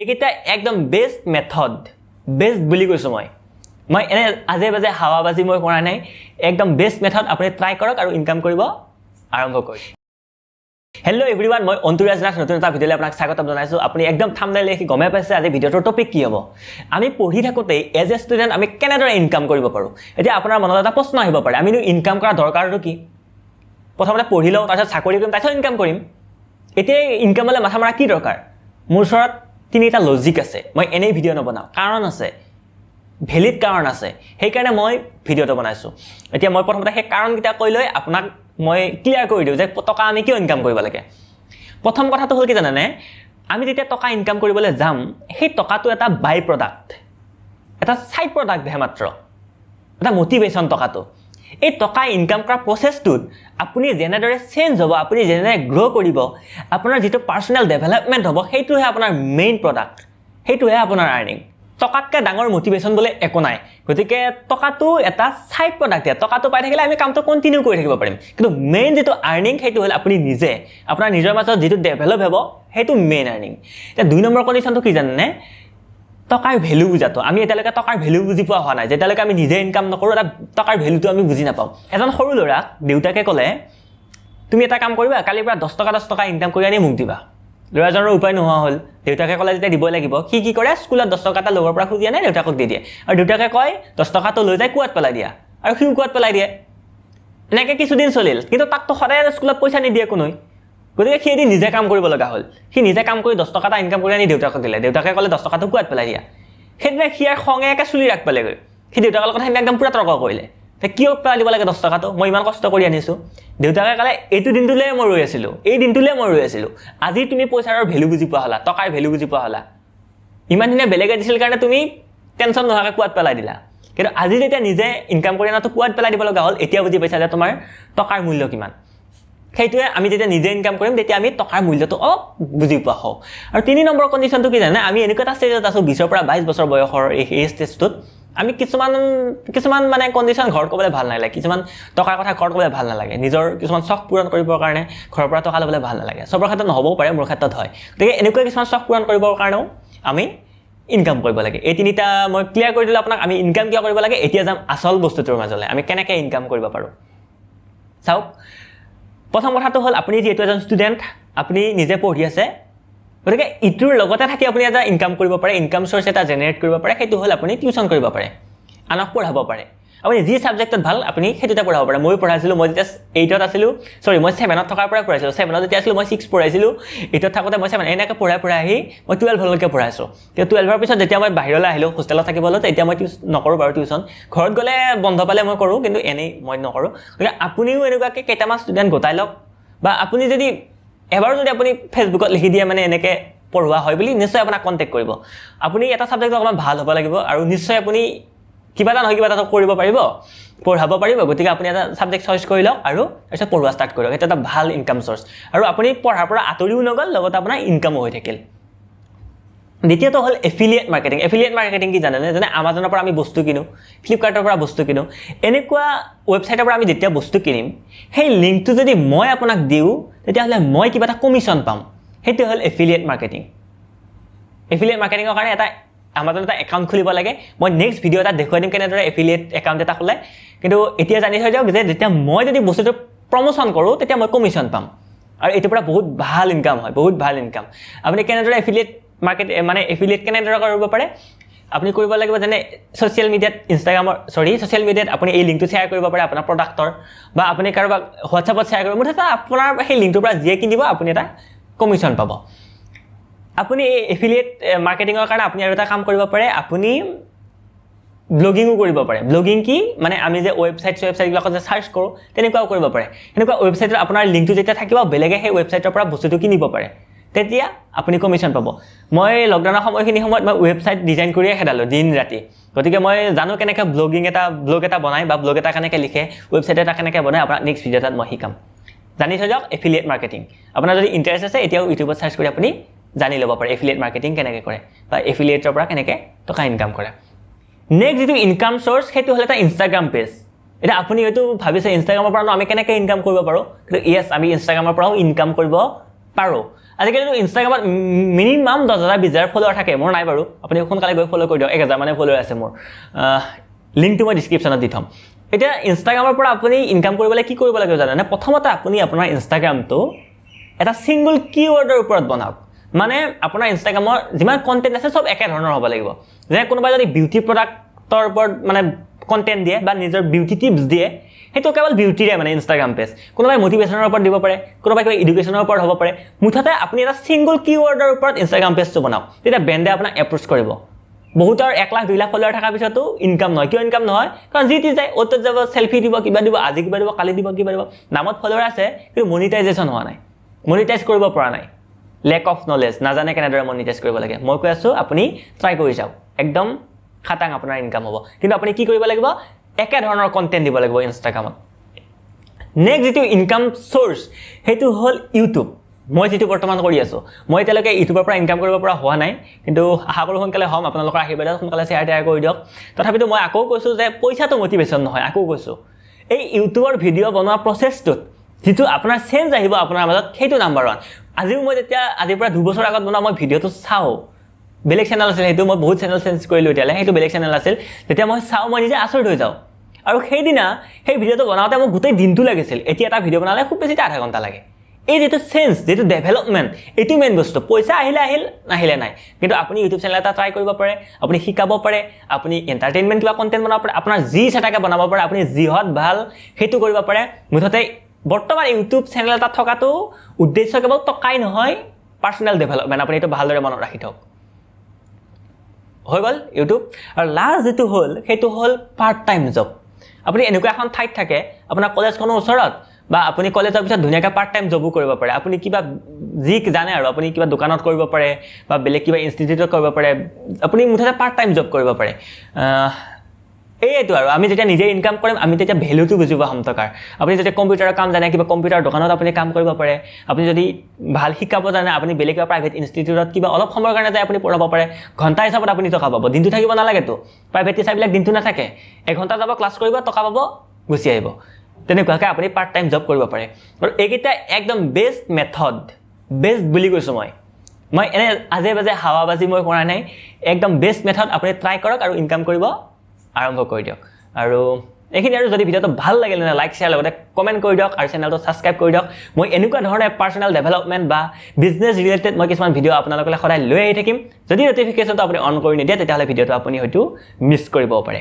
এইকেইটা একদম best method best বুলি কৈছোঁ মই এনে আজে বাজে হাৱাবাজি মই কৰা নাই একদম বেষ্ট মেথড আপুনি ট্ৰাই কৰক আৰু ইনকাম কৰিব আৰম্ভ কৰক হেল্ল' এভৰিৱান মই অন্তৰাজ নাথ নতুন এটা ভিডিঅ'লৈ আপোনাক স্বাগতম জনাইছোঁ আপুনি একদম থাম্বনেইল দেখি গমে পাইছে আজি ভিডিঅ'টোৰ টপিক কি হ'ব আমি পঢ়ি থাকোঁতে এজ এ ষ্টুডেণ্ট আমি কেনেদৰে ইনকাম কৰিব পাৰোঁ এতিয়া আপোনাৰ মনত এটা প্ৰশ্ন আহিব পাৰে আমিনো ইনকাম কৰা দৰকাৰটো কি প্ৰথমতে পঢ়ি লওঁ তাৰপিছত চাকৰি কৰিম তাৰপিছত ইনকাম কৰিম এতিয়া ইনকামলৈ মাথা মাৰা কি দৰকাৰ মোৰ ওচৰত তিনিটা লজিক আছে মই এনেই ভিডিঅ' নবনাওঁ কাৰণ আছে ভেলিড কাৰণ আছে সেইকাৰণে মই ভিডিঅ'টো বনাইছোঁ এতিয়া মই প্ৰথমতে সেই কাৰণকেইটা কৈ লৈ আপোনাক মই ক্লিয়াৰ কৰি দিওঁ যে টকা আমি কিয় ইনকাম কৰিব লাগে প্ৰথম কথাটো হ'ল কি জানেনে আমি যেতিয়া টকা ইনকাম কৰিবলৈ যাম সেই টকাটো এটা বাই প্ৰডাক্ট এটা ছাইড প্ৰডাক্টহে মাত্ৰ এটা মটিভেশ্যন টকাটো এই টকা ইনকাম কৰা প্ৰচেছটোত আপুনি যেনেদৰে চেঞ্জ হ'ব আপুনি যেনেদৰে গ্ৰ' কৰিব আপোনাৰ যিটো পাৰ্চনেল ডেভেলপমেণ্ট হ'ব সেইটোহে আপোনাৰ মেইন প্ৰডাক্ট সেইটোহে আপোনাৰ আৰ্নিং টকাতকৈ ডাঙৰ মটিভেশ্যন বোলে একো নাই গতিকে টকাটো এটা ছাইড প্ৰডাক্টহে টকাটো পাই থাকিলে আমি কামটো কণ্টিনিউ কৰি থাকিব পাৰিম কিন্তু মেইন যিটো আৰ্নিং সেইটো হ'ল আপুনি নিজে আপোনাৰ নিজৰ মাজত যিটো ডেভেলপ হ'ব সেইটো মেইন আৰ্নিং এতিয়া 2 নম্বৰ কণ্ডিশ্যনটো কি জানেনে টকাৰ ভেলু বুজাটো আমি এতিয়ালৈকে টকাৰ ভেলু বুজি পোৱা হোৱা নাই যেতিয়ালৈকে আমি নিজে ইনকাম নকৰোঁ এটা টকাৰ ভেলুটো আমি বুজি নাপাওঁ এজন সৰু ল'ৰাক দেউতাকে ক'লে তুমি এটা কাম কৰিবা কালিৰ পৰা 10 টকা ইনকাম কৰি আনি মোক দিবা ল'ৰাজনৰ উপায় নোহোৱা হ'ল দেউতাকে ক'লে যেতিয়া দিবই লাগিব কি কৰে স্কুলত 10 টকা এটা লগৰ পৰা খুজি আনে দেউতাকক দি দিয়ে আৰু দেউতাকে কয় 10 টকাটো লৈ যায় কুৱাত পেলাই দিয়া আৰু সিও কুৱাত পেলাই দিয়ে এনেকৈ কিছুদিন চলিল কিন্তু তাকতো সদায় স্কুলত পইচা নিদিয়ে কোনোই গতিকে সি এদিন নিজে কাম কৰিব লগা হ'ল সি নিজে কাম কৰি 10 টকা এটা ইনকাম কৰি আনি দেউতাকক দিলে দেউতাকে ক'লে 10 টকাটো কুৱাত পেলাই দিয়া সেইদিনা সি আৰু খঙে একে চুলি ৰাখ পেলাইগৈ সি দেউতাকৰ লগত সেইদিনা একদম পূৰা তৰ্ক কৰিলে কিয় পেলাই দিব লাগে 10 টকাটো মই ইমান কষ্ট কৰি আনিছোঁ দেউতাকে ক'লে এইটো দিনটোলৈ মই ৰৈ আছিলোঁ এই দিনটোলৈ মই ৰৈ আছিলোঁ আজি তুমি পইচাৰ ভেলু বুজি পোৱা হ'লা টকাৰ ভেলু বুজি পোৱা হ'লা ইমান দিনে বেলেগে দিছিল কাৰণে তুমি টেনশ্যন নোহোৱাকৈ কুৱাত পেলাই দিলা কিন্তু আজি যেতিয়া নিজে ইনকাম কৰি আনাটো কুৱাত পেলাই দিব লগা হ'ল এতিয়া বুজি পাইছা যে তোমাৰ টকাৰ মূল্য কিমান সেইটোৱে আমি যেতিয়া নিজে ইনকাম কৰিম তেতিয়া আমি টকাৰ মূল্যটো বুজি পোৱা হওঁ আৰু 3 নম্বৰ কণ্ডিশ্যনটো কি জানে আমি এনেকুৱা এটা ষ্টেজত আছোঁ 20 পৰা 22 বছৰ বয়সৰ এই ষ্টেজটোত আমি কিছুমান মানে কণ্ডিশ্যন ঘৰত ক'বলৈ ভাল নালাগে কিছুমান টকাৰ কথা ঘৰত ক'বলৈ ভাল নালাগে নিজৰ কিছুমান চখ পূৰণ কৰিবৰ কাৰণে ঘৰৰ পৰা টকা ল'বলৈ ভাল নালাগে চবৰ ক্ষেত্ৰত নহ'বও পাৰে মোৰ ক্ষেত্ৰত হয় গতিকে এনেকুৱা কিছুমান চখ পূৰণ কৰিবৰ কাৰণেও আমি ইনকাম কৰিব লাগে এই তিনিটা মই ক্লিয়াৰ কৰি দিলোঁ আপোনাক আমি ইনকাম কিয় কৰিব লাগে এতিয়া যাম আচল বস্তুটোৰ মাজলৈ আমি কেনেকৈ ইনকাম কৰিব পাৰোঁ চাওক প্ৰথম কথাটো হ'ল আপুনি যিহেতু এজন ষ্টুডেণ্ট আপুনি নিজে পঢ়ি আছে গতিকে ইটোৰ লগতে থাকি আপুনি এটা ইনকাম কৰিব পাৰে ইনকাম চ'ৰ্চ এটা জেনেৰেট কৰিব পাৰে সেইটো হ'ল আপুনি টিউশ্যন কৰিব পাৰে আনক পঢ়াব পাৰে আপুনি যি ছাবজেক্টত ভাল আপুনি সেইটোতে পঢ়াব পাৰে মই পঢ়াইছিলোঁ মই যেতিয়া 8ত আছিলোঁ মই 7ত থকাৰ পৰাই পঢ়াইছিলোঁ 7ত যেতিয়া আছিলোঁ মই 6 পঢ়াইছিলোঁ 8ত থাকোঁতে মই 7 এনেকৈ পঢ়াই আহি মই 12লৈকে পঢ়াইছোঁ কিন্তু 12ৰ পিছত যেতিয়া মই বাহিৰলৈ আহিলোঁ হোষ্টেলত থাকিবলৈ তেতিয়া মই নকৰোঁ বাৰু টিউশ্যন ঘৰত গ'লে বন্ধ পালে মই কৰোঁ কিন্তু এনেই মই নকৰোঁ গতিকে আপুনিও এনেকুৱাকৈ কেইটামান ষ্টুডেণ্ট গোটাই লওক বা আপুনি যদি এবাৰ যদি আপুনি ফেচবুকত লিখি দিয়ে মানে এনেকৈ পঢ়োৱা হয় বুলি নিশ্চয় আপোনাক কণ্টেক্ট কৰিব আপুনি এটা ছাবজেক্টত অকণমান ভাল হ'ব লাগিব আৰু নিশ্চয় আপুনি কিবা এটা নহয় কিবা এটা কৰিব পাৰিব পঢ়াব পাৰিব গতিকে আপুনি এটা ছাবজেক্ট চইচ কৰি লওক আৰু তাৰপিছত পঢ়োৱা ষ্টাৰ্ট কৰক সেইটো এটা ভাল ইনকাম চ'ৰ্চ আৰু আপুনি পঢ়াৰ পৰা আঁতৰিও নগ'ল লগতে আপোনাৰ ইনকামো হৈ থাকিল দ্বিতীয়টো হ'ল এফিলিয়েট মাৰ্কেটিং কি জানেনে যেনে আমাজনৰ পৰা আমি বস্তু কিনো ফ্লিপকাৰ্টৰ পৰা বস্তু কিনো এনেকুৱা ৱেবছাইটৰ পৰা আমি যেতিয়া বস্তু কিনিম সেই লিংকটো যদি মই আপোনাক দিওঁ তেতিয়াহ'লে মই কিবা এটা কমিশ্যন পাম সেইটো হ'ল এফিলিয়েট মাৰ্কেটিঙৰ কাৰণে এটা আমাজন এটা একাউণ্ট খুলিব লাগে মই নেক্সট ভিডিঅ' এটা দেখুৱাই দিম কেনেদৰে এফিলিয়েট একাউণ্ট এটা খোলে কিন্তু এতিয়া জানি থৈ দিয়ক যে যেতিয়া মই যদি বস্তুটো প্ৰমোশ্যন কৰোঁ তেতিয়া মই কমিশ্যন পাম আৰু এইটোৰ পৰা বহুত ভাল ইনকাম হয় আপুনি কেনেদৰে এফিলিয়েট এফিলিয়েট কেনেদৰে কৰিব পাৰে আপুনি কৰিব লাগিব যেনে ছ'চিয়েল মিডিয়াত আপুনি এই লিংকটো শ্বেয়াৰ কৰিব পাৰে আপোনাৰ প্ৰডাক্টৰ বা আপুনি কাৰোবাক হোৱাটছএপত শ্বেয়াৰ কৰিব মুঠতে আপোনাৰ সেই লিংকটোৰ পৰা যিয়ে কিনিব আপুনি এটা কমিশ্যন পাব আপুনি এই এফিলিয়েট মাৰ্কেটিঙৰ কাৰণে আপুনি আৰু এটা কাম কৰিব পাৰে আপুনি ব্লগিঙো কৰিব পাৰে ব্লগিং কি মানে আমি যে ৱেবছাইটবিলাকত যে চাৰ্চ কৰোঁ তেনেকুৱাও কৰিব পাৰে এনেকুৱা ৱেবছাইটত আপোনাৰ লিংকটো যেতিয়া থাকিব বেলেগে সেই ৱেবছাইটৰ পৰা বস্তুটো কিনিব পাৰে তেতিয়া আপুনি কমিশ্যন পাব মই লকডাউনৰ সময়ত মই ৱেবছাইট ডিজাইন কৰিয়ে খেদালোঁ দিন ৰাতি গতিকে মই জানো কেনেকৈ ব্লগ এটা বনায় বা ব্লগ এটা কেনেকৈ লিখে ৱেবছাইট এটা কেনেকৈ বনায় আপোনাক নেক্সট ভিডিঅ' এটাত মই শিকাম জানি থৈ যাওক এফিলিয়েট মাৰ্কেটিং আপোনাৰ যদি ইণ্টাৰেষ্ট আছে এতিয়াও ইউটিউবত চাৰ্চ কৰি আপুনি জানি ল'ব পাৰে এফিলিয়েট মাৰ্কেটিং কেনেকৈ কৰে বা এফিলিয়েটৰ পৰা কেনেকৈ টকা ইনকাম কৰে নেক্সট যিটো ইনকাম চ'ৰ্চ সেইটো হ'ল এটা ইনষ্টাগ্ৰাম পেজ এতিয়া আপুনি হয়তো ভাবিছে ইনষ্টাগ্ৰামৰ পৰা আমি কেনেকৈ ইনকাম কৰিব পাৰোঁ কিন্তু য়েছ আমি ইনষ্টাগ্ৰামৰ পৰাও ইনকাম কৰিব পাৰোঁ আজিকালিতো ইনষ্টাগ্ৰামত মিনিমাম 10,000 20,000 ফলোৱাৰ থাকে মোৰ নাই বাৰু আপুনি সোনকালে গৈ ফলো কৰি দিয়ক 1,000 মানে ফলোৱাৰ আছে মোৰ লিংকটো মই ডেছক্ৰিপশ্যনত দি থম এতিয়া ইনষ্টাগ্ৰামৰ পৰা আপুনি ইনকাম কৰিবলৈ কি কৰিব লাগিব জানেনে প্ৰথমতে আপুনি আপোনাৰ ইনষ্টাগ্ৰামটো এটা সিঙ্গল কিৱৰ্ডৰ ওপৰত বনাওক মানে আপোনাৰ ইনষ্টাগ্ৰামৰ যিমান কন্টেন্ট আছে সব একে ধৰণৰ হ'ব লাগিব যে কোনোবাই যদি বিউটি প্ৰডাক্টৰ ওপৰত মানে কন্টেন্ট দিয়ে বা নিজৰ বিউটি টিপছ দিয়ে হেতু কেৱল বিউটিৰে মানে ইনষ্টাগ্ৰাম পেজ কোনোবাই মোটিভেশ্যনৰ ওপৰত দিব পাৰে কোনোবাই কিবা এডুকেশ্যনৰ ওপৰত হ'ব পাৰে মুঠতে আপুনি এটা সিঙ্গল কিৱৰ্ডৰ ওপৰত ইনষ্টাগ্ৰাম পেজটো বনাওক তেতিয়া ব্ৰেণ্ডে আপোনাক এপ্ৰোচ কৰিব বহুতৰ 1 লাখ 2 লাখ ফলোৱাৰ থকা পিছতো ইনকাম নহয় কিয় ইনকাম নহয় কাৰণ জিটি যায় অত যাব সেলফি দিব কিবা দিব আজি কিবা দিব কালি দিব কিবা দিব নামত ফলোৱাৰ আছে কিন্তু মনিটাইজেশ্যন হোৱা নাই মনিটাইজ কৰিব পৰা নাই লেক অফ নলেজ নাজানে কেনেদৰে মনিটাইজ কৰিব লাগে মই কৈ আছো আপুনি ট্ৰাই কৰি যাওক একদম খাটাং আপোনাৰ ইনকাম হ'ব কিন্তু আপুনি কি কৰিব লাগিব একে ধৰণৰ কন্টেন্ট দিব লাগিব ইনষ্টাগ্ৰামত নেক্সট যেটো ইনকাম সোৰ্স হেতু হল ইউটিউব মই যেটো বৰ্তমান কৰি আছো মই এতিয়ালৈকে ইউটিউবৰ পৰা ইনকাম কৰিব পৰা হোৱা নাই কিন্তু আশা কৰো সোনকালে হ'ম আপোনালোকৰ আশীৰ্বাদত সোনকালে শ্বেয়াৰ কৰি দিয়ক তথাপিতো মই আকৌ কৈছো যে পইচাটো মোটিভেশ্যন নহয় আকৌ কৈছো এই ইউটিউবৰ ভিডিঅ' বনোৱা প্ৰসেছটোত যেটো আপোনাৰ চেঞ্জ আহিব আপোনাৰ মাজত সেইটো নাম্বাৰ 1 আজিও মই যেতিয়া আজিৰ পৰা 2 বছৰ আগত বনোৱা মই ভিডিঅ'টো চাও বেলেগ চেনেল আছিল হেতু মই বহুত চেনেল চেঞ্জ কৰিলো এতিয়া হেতু বেলেগ চেনেল আছিল তেতিয়া মই চাও মই নিজে আচৰিত হৈ যাও আৰু সেই দিনা সেই ভিডিঅ'টো বনাওতে মই গোটেই দিনটো লাগিছিল এতিয়া এটা ভিডিঅ' বনালে খুব বেছি 1/2 ঘণ্টা লাগে এই যেটো চেঞ্জ যেটো ডেভেলপমেন্ট এটো মেইন বস্তু পইচা আহিল নাহিলে নাই কিন্তু আপুনি ইউটিউব চেনেল এটা ট্ৰাই কৰিব পাৰে আপুনি শিকাব পাৰে আপুনি এন্টাৰটেইনমেন্ট কিবা কন্টেন্ট বনাব পাৰে আপোনাৰ যি সেটাকে বনাব পাৰে আপুনি জিহত ভাল হেতু কৰিব পাৰে মুঠতে বৰ্তমান ইউটিউব চেনেল এটা থকাটো উদ্দেশ্য কেৱল টকাই নহয় পাৰ্সোনাল ডেভেলপমেন্ট আপুনি এটো ভালদৰে মনত ৰাখি থওক হৈ গল ইউটিউব আৰু লাষ্ট যেটো হল হেতু হল পাৰ্ট টাইম জব আপুনি এনেকুৱা এখন ঠাইত থাকে আপোনাৰ কলেজখনৰ ওচৰত বা আপুনি কলেজৰ পিছত ধুনিয়াকৈ পাৰ্ট টাইম জবও কৰিব পাৰে আপুনি কিবা যি জানে আৰু আপুনি কিবা দোকানত কৰিব পাৰে বা বেলেগ কিবা ইনষ্টিটিউটত কৰিব পাৰে আপুনি মুঠতে পাৰ্ট টাইম জব কৰিব পাৰে এইটো আৰু আমি যেতিয়া নিজে ইনকাম কৰিম আমি তেতিয়া ভ্যালুটো বুজিব হম টকাৰ আপুনি যদি কম্পিউটাৰৰ কাম জানে কিবা কম্পিউটাৰ দোকানত আপুনি কাম কৰিব পাৰে আপুনি যদি ভাল শিকাব জানে আপুনি বেলেগ কিবা প্ৰাইভেট ইনষ্টিটিউটত কিবা অলপ সময়ৰ কাৰণে যায় আপুনি পঢ়াব পাৰে ঘণ্টা হিচাপত আপুনি টকা পাব দিনটো থাকিব নালাগে তো প্ৰাইভেট টিচাৰবিলাক দিনটো নাথাকে 1 ঘণ্টা যাব ক্লাছ কৰিব টকা পাব গুচি আহিব তেনেকুৱাকৈ আপুনি পাৰ্ট টাইম জব কৰিব পাৰে আৰু এইকেইটা একদম বেষ্ট মেথড বেষ্ট বুলি কৈছো মই এনে আজে বাজে হাৱাবাজি মই কৰা নাই একদম বেষ্ট মেথড আপুনি ট্ৰাই কৰক আৰু ইনকাম কৰিব আৰম্ভ কৰি দিয়ক আৰু এইখিনি আৰু যদি ভিডিঅটো ভাল লাগিলে না লাইক শেয়াৰ লগতে কমেন্ট কৰি দিয়ক আৰু চেনেলটো সাবস্ক্ৰাইব কৰি দিয়ক মই এনেকুৱা ধৰণৰ পাৰ্সোনাল ডেভেলপমেন্ট বা বিজনেস ৰিলেটেড মই কিছুমান ভিডিঅ আপোনালোকলৈ সদায় লৈ আহি থাকিম যদি নটিফিকেশনটো আপুনি অন কৰি নিদিয়ে তেতিয়াহলে ভিডিঅটো আপুনি হয়তো মিছ কৰিব পাৰে